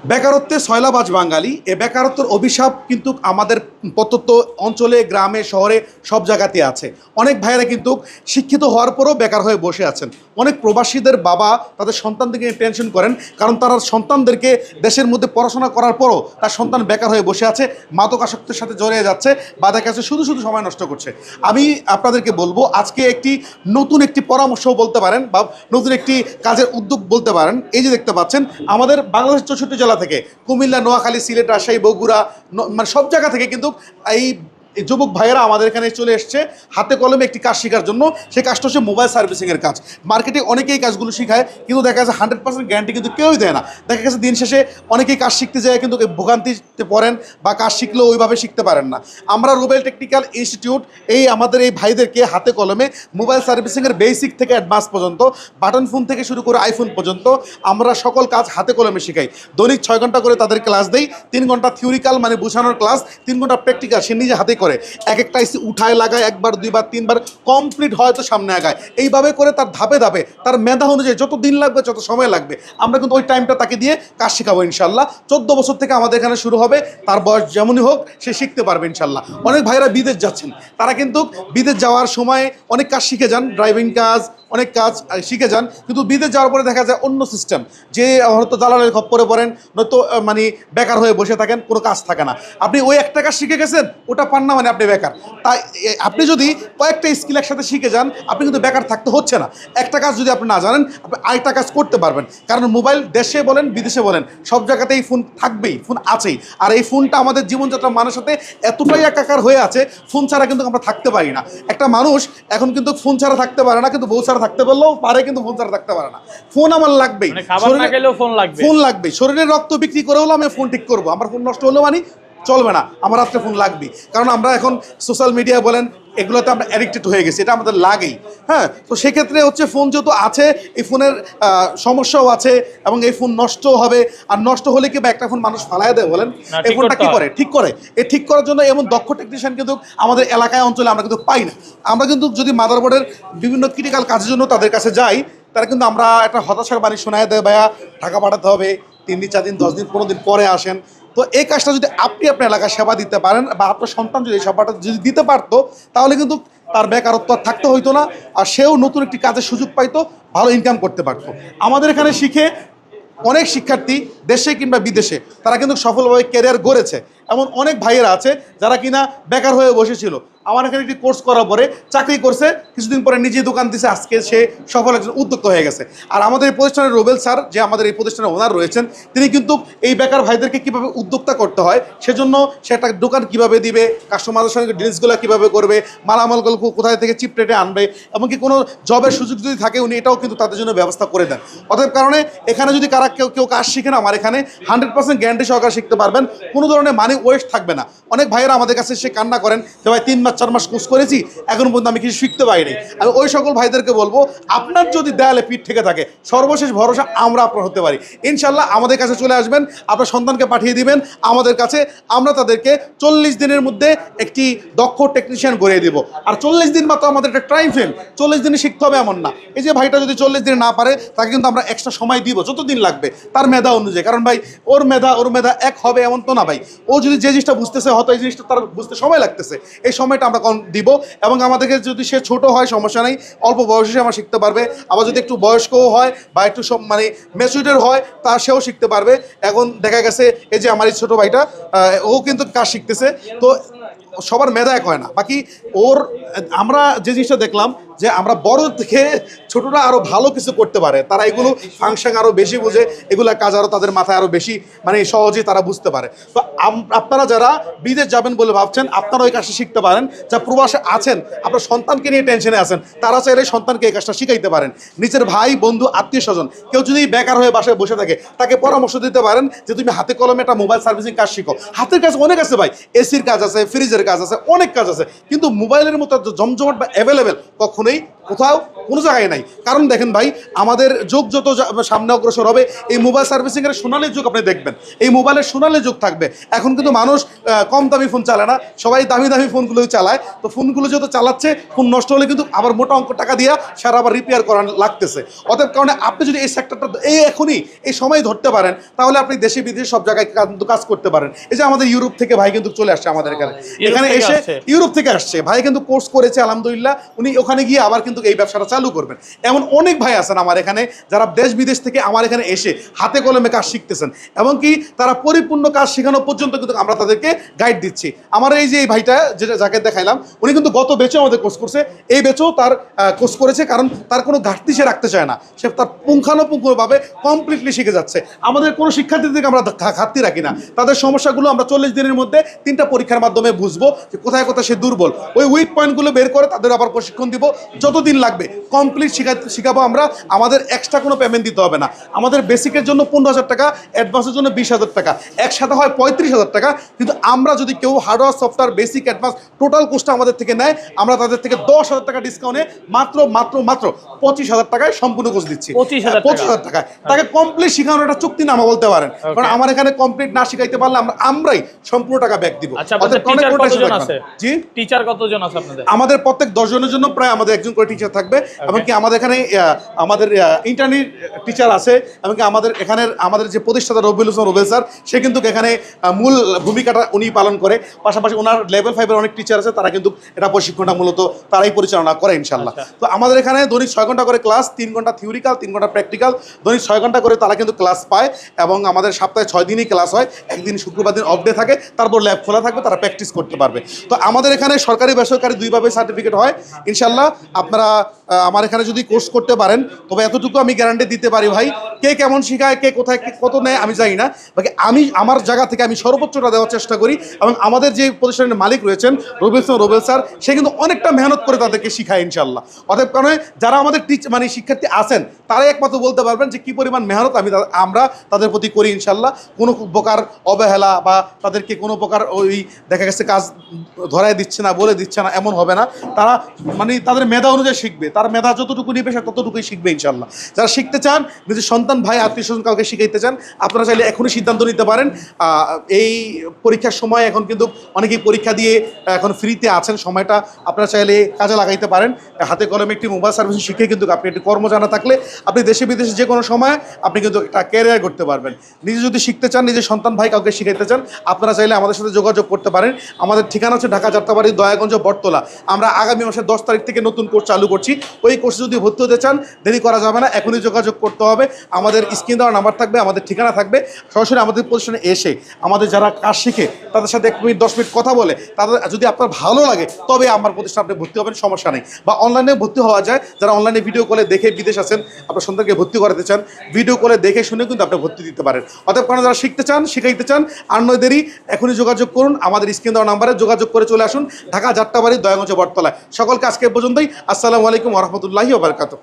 বেকারত্বে সয়লাবাজ বাঙালি এ বেকারত্বের অভিশাপ কিন্তু আমাদের প্রত্যন্ত অঞ্চলে গ্রামে শহরে সব জায়গাতে আছে। অনেক ভাইয়েরা কিন্তু শিক্ষিত হওয়ার পরেও বেকার হয়ে বসে আছেন। অনেক প্রবাসীদের বাবা তাদের সন্তানদেরকে নিয়ে টেনশন করেন, কারণ তারা সন্তানদেরকে দেশের মধ্যে পড়াশোনা করার পরও তার সন্তান বেকার হয়ে বসে আছে, মাদকাসক্তির সাথে জড়িয়ে যাচ্ছে বা দেখা যাচ্ছে শুধু শুধু সময় নষ্ট করছে। আমি আপনাদেরকে বলবো আজকে নতুন একটি পরামর্শ বলতে পারেন বা নতুন একটি কাজের উদ্যোগ বলতে পারেন। এই যে দেখতে পাচ্ছেন আমাদের বাংলাদেশ 64 জেলা থেকে কুমিল্লা, নোয়াখালী, সিলেট, রাজশাহী, বগুড়া মানে সব জায়গা থেকে কিন্তু এই যুবক ভাইয়েরা আমাদের এখানে চলে এসছে হাতে কলমে একটি কাজ শেখার জন্য। সেই কাজটা হচ্ছে মোবাইল সার্ভিসিংয়ের কাজ। মার্কেটে অনেকেই কাজগুলো শেখায়, কিন্তু দেখা যাচ্ছে 100% গ্যারান্টি কিন্তু কেউই দেয় না। দেখা গেছে দিন শেষে অনেকেই কাজ শিখতে যায় কিন্তু ভোগান্তিতে পড়েন বা কাজ শিখলেও ওইভাবে শিখতে পারেন না। আমরা রুবেল টেকনিক্যাল ইনস্টিটিউট আমাদের এই ভাইদেরকে হাতে কলমে মোবাইল সার্ভিসিংয়ের বেসিক থেকে অ্যাডভান্স পর্যন্ত, বাটন ফোন থেকে শুরু করে আইফোন পর্যন্ত আমরা সকল কাজ হাতে কলমে শেখাই। দৈনিক 6 ঘন্টা করে তাদের ক্লাস দেই। 3 ঘন্টা থিওরিক্যাল মানে বোঝানোর ক্লাস, 3 ঘন্টা প্র্যাকটিক্যাল, সে নিজে হাতে করে এক একটা আইসি উঠায় লাগায়, একবার দুইবার তিনবার কমপ্লিট হয়তো সামনে আগায়। এইভাবে করে তার ধাপে ধাপে তার মেধা অনুযায়ী যত দিন লাগবে যত সময় লাগবে আমরা কিন্তু ওই টাইমটা তাকে দিয়ে কাজ শেখাবো ইনশাল্লাহ। 14 বছর থেকে আমাদের এখানে শুরু হবে, তার বয়স যেমনই হোক সে শিখতে পারবে ইনশাল্লাহ। অনেক ভাইরা বিদেশ যাচ্ছেন, তারা কিন্তু বিদেশ যাওয়ার সময় অনেক কাজ শিখে যান, ড্রাইভিং কাজ অনেক কাজ শিখে যান, কিন্তু বিদেশ যাওয়ার পরে দেখা যায় অন্য সিস্টেম, যে হয়তো দালালের খপ্পরে পড়েন, নয়তো মানে বেকার হয়ে বসে থাকেন, কোনো কাজ থাকে না। আপনি ওই একটা কাজ শিখে গেছেন, ওটা পান না মানে আপনি বেকার। তাই আপনি যদি কয়েকটা স্কিল একসাথে শিখে যান আপনি কিন্তু বেকার থাকতে হচ্ছে না। একটা কাজ যদি আপনি না জানেন আপনি আরেকটা কাজ করতে পারবেন, কারণ মোবাইল দেশে বলেন বিদেশে বলেন সব জায়গাতেই ফোন থাকবেই, ফোন আছেই। আর এই ফোনটা আমাদের জীবনযাত্রার মানের সাথে এতটাই একাকার হয়ে আছে, ফোন ছাড়া কিন্তু আমরা থাকতে পারি না। একটা মানুষ এখন কিন্তু ফোন ছাড়া থাকতে পারে না, কিন্তু বউ ছাড়া থাকতে পারলেও পারে, কিন্তু ফোন ছাড়া থাকতে পারে না। ফোন আমার লাগবেই, ফোন লাগবে। শরীরের রক্ত বিক্রি করে হলেও আমি ফোন ঠিক করবো। আমার ফোন নষ্ট হলেও মানে চলবে না, আমার রাত্রে ফোন লাগবে, কারণ আমরা এখন সোশ্যাল মিডিয়া বলেন এগুলোতে আমরা অ্যাডিক্টেড হয়ে গেছি, এটা আমাদের লাগেই। হ্যাঁ, তো সেক্ষেত্রে হচ্ছে ফোন যেহেতু আছে, এই ফোনের সমস্যাও আছে এবং এই ফোন নষ্ট হবে। আর নষ্ট হলে কি বা একটা ফোন মানুষ ফালায় দেয় বলেন? এই ফোনটা কি করে? ঠিক করে। এই ঠিক করার জন্য এমন দক্ষ টেকনিশিয়ান কিন্তু আমাদের এলাকায় অঞ্চলে আমরা কিন্তু পাই না। আমরা কিন্তু যদি মাদারবোর্ডের বিভিন্ন ক্রিটিক্যাল কাজের জন্য তাদের কাছে যাই, তারা কিন্তু আমরা একটা হতাশার বাণী শোনায় দেয়, ভাইয়া টাকা পাঠাতে হবে, 3 দিন 4 দিন 10 দিন 15 দিন পরে আসেন। তো এই কাজটা যদি আপনি আপনার এলাকায় সেবা দিতে পারেন বা আপনার সন্তান যদি এই সেবাটা যদি দিতে পারতো, তাহলে কিন্তু তার বেকারত্ব আর থাকতে হইতো না, আর সেও নতুন একটি কাজের সুযোগ পাইতো, ভালো ইনকাম করতে পারতো। আমাদের এখানে শিখে অনেক শিক্ষার্থী দেশে কিংবা বিদেশে তারা কিন্তু সফলভাবে ক্যারিয়ার গড়েছে। এমন অনেক ভাইয়েরা আছে যারা কিনা বেকার হয়ে বসেছিল, আমার এখানে একটি কোর্স করার পরে চাকরি করছে, কিছুদিন পরে নিজে দোকান দিছে, আজকে সে সফল একজন উদ্যোক্তা হয়ে গেছে। আর আমাদের এই প্রতিষ্ঠানের রুবেল স্যার, যে আমাদের এই প্রতিষ্ঠানের ওনার রয়েছেন, তিনি কিন্তু এই বেকার ভাইদেরকে কীভাবে উদ্যোক্তা করতে হয়, সেজন্য সে একটা দোকান কীভাবে দিবে, কাস্টমারদের সঙ্গে ডিলসগুলো কীভাবে করবে, মালামালগুলো কোথায় থেকে চিপ রেটে আনবে, এমনকি কোনো জবের সুযোগ যদি থাকে উনি এটাও কিন্তু তাদের জন্য ব্যবস্থা করে দেন। অতএব কারণে এখানে যদি কেউ কাজ শিখেন, আমার এখানে 100% গ্যারান্টি সহকারে শিখতে পারবেন, কোনো ধরনের মানি ওয়েস্ট থাকবে না। অনেক ভাইয়েরা আমাদের কাছে সে কান্না করেন যে ভাই 3 মাস 4 মাস কোর্স করেছি, এখন পর্যন্ত আমি কিছু শিখতে পারিনি। আমি ওই সকল ভাইদেরকে বলবো, আপনার যদি দেয়ালে পিঠ থেকে থাকে, সর্বশেষ ভরসা আমরা আপনার হতে পারি। ইনশাল্লাহ আমাদের কাছে চলে আসবেন, আপনার সন্তানকে পাঠিয়ে দিবেন আমাদের কাছে, আমরা তাদেরকে 40 দিনের মধ্যে একটি দক্ষ টেকনিশিয়ান গড়িয়ে দিব। আর 40 দিন মাত্র আমাদের একটা টাইম ফ্রেম, 40 দিনে শিখতে হবে এমন না। এই যে ভাইটা যদি 40 দিনে না পারে, তাকে কিন্তু আমরা এক্সট্রা সময় দিব, যত দিন লাগবে তার মেধা অনুযায়ী। কারণ ভাই ওর মেধা এক হবে এমন তো না ভাই। ও যদি যে জিনিসটা বুঝতেছে, হয়তো এই জিনিসটা তার বুঝতে সময় লাগতেছে, এই সময়টা আমরা কম দিব। এবং আমাদেরকে যদি সে ছোট হয় সমস্যা নেই, অল্প বয়সে আমার শিখতে পারবে। আবার যদি একটু বয়স্কও হয় বা একটু মানে ম্যাচুরিটির হয়, তা সেও শিখতে পারবে। এখন দেখা গেছে এই যে আমার এই ছোটো ভাইটা, ও কিন্তু কাজ শিখতেছে। তো সবার মেধা এক হয় না। বাকি আমরা যে জিনিসটা দেখলাম যে আমরা বড় থেকে ছোটরা আরও ভালো কিছু করতে পারে, তারা এগুলো ফাংশন আরও বেশি বুঝে, এগুলো কাজ আরও তাদের মাথায় আরও বেশি মানে সহজেই তারা বুঝতে পারে। তো আপনারা যারা বিদেশ যাবেন বলে ভাবছেন, আপনারা ওই কাজটা শিখতে পারেন। যা প্রবাসে আছেন, আপনার সন্তানকে নিয়ে টেনশনে আছেন, তারা চাইলে সন্তানকে এই কাজটা শিখাইতে পারেন। নিজের ভাই বন্ধু আত্মীয় স্বজন কেউ যদি বেকার হয়ে বাসায় বসে থাকে, তাকে পরামর্শ দিতে পারেন যে তুমি হাতে কলমে একটা মোবাইল সার্ভিসিং কাজ শিখো। হাতের কাজ অনেক আছে ভাই, এসির কাজ আছে, ফ্রিজের কাজ আছে, অনেক কাজ আছে, কিন্তু মোবাইলের মতো জমজমাট বা অ্যাভেলেবেল কখনোই নেই, কোথাও কোনো জায়গায় নাই। কারণ দেখেন ভাই, আমাদের যুগ যত সামনে অগ্রসর হবে, এই মোবাইল সার্ভিসিংয়ের সোনালী যুগ আপনি দেখবেন, এই মোবাইলের সোনালী যুগ থাকবে। এখন কিন্তু মানুষ কম দামি ফোন চালায় না, সবাই দামি দামি ফোনগুলোই চালায়। তো ফোনগুলো যত চালাচ্ছে, ফোন নষ্ট হলে কিন্তু আবার মোটা অঙ্ক টাকা দিয়ে সারা আবার রিপেয়ার করা লাগতেছে। অতএব কারণে আপনি যদি এই সেক্টরটা এখনই এই সময় ধরতে পারেন, তাহলে আপনি দেশে বিদেশে সব জায়গায় কিন্তু কাজ করতে পারেন। এই যে আমাদের ইউরোপ থেকে ভাই কিন্তু চলে আসছে আমাদের এখানে এসে, ইউরোপ থেকে আসছে ভাই, কিন্তু কোর্স করেছে আলহামদুলিল্লাহ, উনি ওখানে গিয়ে আবার কিন্তু এই ব্যবসাটা চালু করবেন। এমন অনেক ভাই আছেন আমার এখানে যারা দেশ বিদেশ থেকে আমার এখানে এসে হাতে কলমে কাজ শিখতেছেন, এবং কি তারা পরিপূর্ণ কাজ শেখানো পর্যন্ত কিন্তু আমরা তাদেরকে গাইড দিচ্ছি। আমার এই যে এই ভাইটা যেটা যাকে দেখাইলাম, উনি কিন্তু গত ব্যাচে আমাদের কোর্স করছে, এই ব্যাচেও তার কোর্স করেছে, কারণ তার কোনো ঘাটতি সে রাখতে চায় না, সে তার পুঙ্খানুপুঙ্খভাবে কমপ্লিটলি শিখে যাচ্ছে। আমাদের কোনো শিক্ষার্থীদেরকে আমরা ঘাটতি রাখি না, তাদের সমস্যাগুলো আমরা 40 দিনের মধ্যে 3টা পরীক্ষার মাধ্যমে বুঝবো যে কোথায় কোথায় সে দুর্বল, ওই উইক পয়েন্টগুলো বের করে তাদের আবার প্রশিক্ষণ দিব, যতদিন লাগবে কমপ্লিট শিখাবো আমরা। আমাদের এক্সট্রা কোনো পেমেন্ট দিতে হবে না। আমাদের বেসিকের জন্য 15,000 টাকা, অ্যাডভান্সের জন্য 20,000 টাকা, একসাথে হয় 35,000 টাকা। কিন্তু আমরা যদি কেউ hardware software basic advance total কোর্সটা আমাদের থেকে নেয়, আমরা তাদের থেকে 10,000 টাকা ডিসকাউন্টে মাত্র 25,000 টাকায় সম্পূর্ণ কোর্স দিচ্ছি। 25,000 টাকায় তাকে কমপ্লিট শিখানোর একটা চুক্তিনামা বলতে পারেন, কারণ আমার এখানে কমপ্লিট না শিখাইতে পারলে আমরাই সম্পূর্ণ টাকা ব্যাক দিব। জি, টিচার কতজন আছে আপনাদের? আমাদের প্রত্যেক 10 জনের জন্য প্রায় আমাদের একজন করে টিচার থাকবে, এমনকি আমাদের এখানে আমাদের ইন্টারনি টিচার আছে, এমনকি আমাদের যে প্রতিষ্ঠাতা রবিউল হোসেন রুবেল স্যার, সে কিন্তু এখানে মূল ভূমিকাটা উনি পালন করে। পাশাপাশি ওনার লেভেল 5-এর অনেক টিচার আছে, তারা কিন্তু এটা প্রশিক্ষণটা মূলত তারাই পরিচালনা করে ইনশাল্লাহ। তো আমাদের এখানে দৈনিক 6 ঘন্টা করে ক্লাস, 3 ঘন্টা থিওরিক্যাল, 3 ঘন্টা প্র্যাকটিক্যাল, দৈনিক 6 ঘন্টা করে তারা কিন্তু ক্লাস পায়। এবং আমাদের সপ্তাহে 6 দিনই ক্লাস হয়, একদিন শুক্রবার দিন অফ ডে থাকে, তারপর ল্যাব খোলা থাকবে, তারা প্র্যাকটিস করতে পারবে। তো আমাদের এখানে সরকারি বেসরকারি দুইভাবে সার্টিফিকেট হয় ইনশাল্লাহ। আপনারা আমার এখানে যদি কোর্স করতে পারেন, তবে এতটুকু আমি গ্যারান্টি দিতে পারি ভাই, কে কেমন শেখায়, কে কোথায় কত নেয় আমি জানি না, বাকি আমি আমার জায়গা থেকে আমি সর্বোচ্চটা দেওয়ার চেষ্টা করি। এবং আমাদের যে প্রতিষ্ঠানের মালিক রয়েছেন রুবেল স্যার, সে কিন্তু অনেকটা মেহনত করে তাদেরকে শিখায় ইনশাল্লাহ। অতএব কারণে যারা আমাদের শিক্ষার্থী আছেন, তারাই একমাত্র বলতে পারবেন যে কী পরিমাণ মেহনত আমরা তাদের প্রতি করি ইনশাল্লাহ। কোনো প্রকার অবহেলা বা তাদেরকে কোনো প্রকার ওই দেখা গেছে কাজ ধরায় দিচ্ছে না, বলে দিচ্ছে না, এমন হবে না। তারা তাদের মেধা অনুযায়ী শিখবে, তার মেধা যতটুকু নিবে সে ততটুকুই শিখবে ইনশাল্লাহ। যারা শিখতে চান, নিজের সন্তান, ভাই, আত্মীয় স্বজন কাউকে শিখাইতে চান, আপনারা চাইলে এখনই সিদ্ধান্ত নিতে পারেন। এই পরীক্ষার সময় এখন কিন্তু অনেকেই পরীক্ষা দিয়ে এখন ফ্রিতে আছেন, সময়টা আপনারা চাইলে কাজে লাগাইতে পারেন। হাতে কলমে একটি মোবাইল সার্ভিস শিখে কিন্তু আপনি একটি কর্ম জানা থাকলে আপনি দেশে বিদেশে যে কোনো সময় আপনি কিন্তু একটা ক্যারিয়ার করতে পারবেন। নিজে যদি শিখতে চান, নিজের সন্তান, ভাই কাউকে শিখাইতে চান, আপনারা চাইলে আমাদের সাথে যোগাযোগ করতে পারেন। আমাদের ঠিকানা হচ্ছে ঢাকা যাত্রাবাড়ি, দয়াগঞ্জ, বটতলা। আমরা আগামী মাসের 10 তারিখ থেকে নতুন কোর্স চালু করছি। ওই কোর্সে যদি ভর্তি হতে চান, দেরি করা যাবে না, এখনই যোগাযোগ করতে হবে। আমাদের স্ক্রিন দেওয়ার নাম্বার থাকবে, আমাদের ঠিকানা থাকবে। সরাসরি আমাদের প্রতিষ্ঠানে এসে আমাদের যারা কাজ শিখে তাদের সাথে 1 মিনিট 10 মিনিট কথা বলে, তাদের যদি আপনার ভালো লাগে তবে আমার প্রতিষ্ঠানে আপনি ভর্তি হবেন, সমস্যা নেই। বা অনলাইনে ভর্তি হওয়া যায়, যারা অনলাইনে ভিডিও কলে দেখে বিদেশ আছেন, আপনার সন্তানকে ভর্তি করাতে চান, ভিডিও কলে দেখে শুনে কিন্তু আপনি ভর্তি দিতে পারেন। অতএব কারণ যারা শিখতে চান, শিখাইতে চান, আর নয় দেরি, এখনই যোগাযোগ করুন। আমাদের স্ক্রিন দেওয়া নাম্বারে যোগাযোগ করে চলে আসুন ঢাকা যাত্রাবাড়ি, দয়াগঞ্জ, বটতলায়। সকলকে আজকে পর্যন্তই। আসসালামু আলাইকুম ওয়া রাহমাতুল্লাহি ওয়া বারাকাতুহু।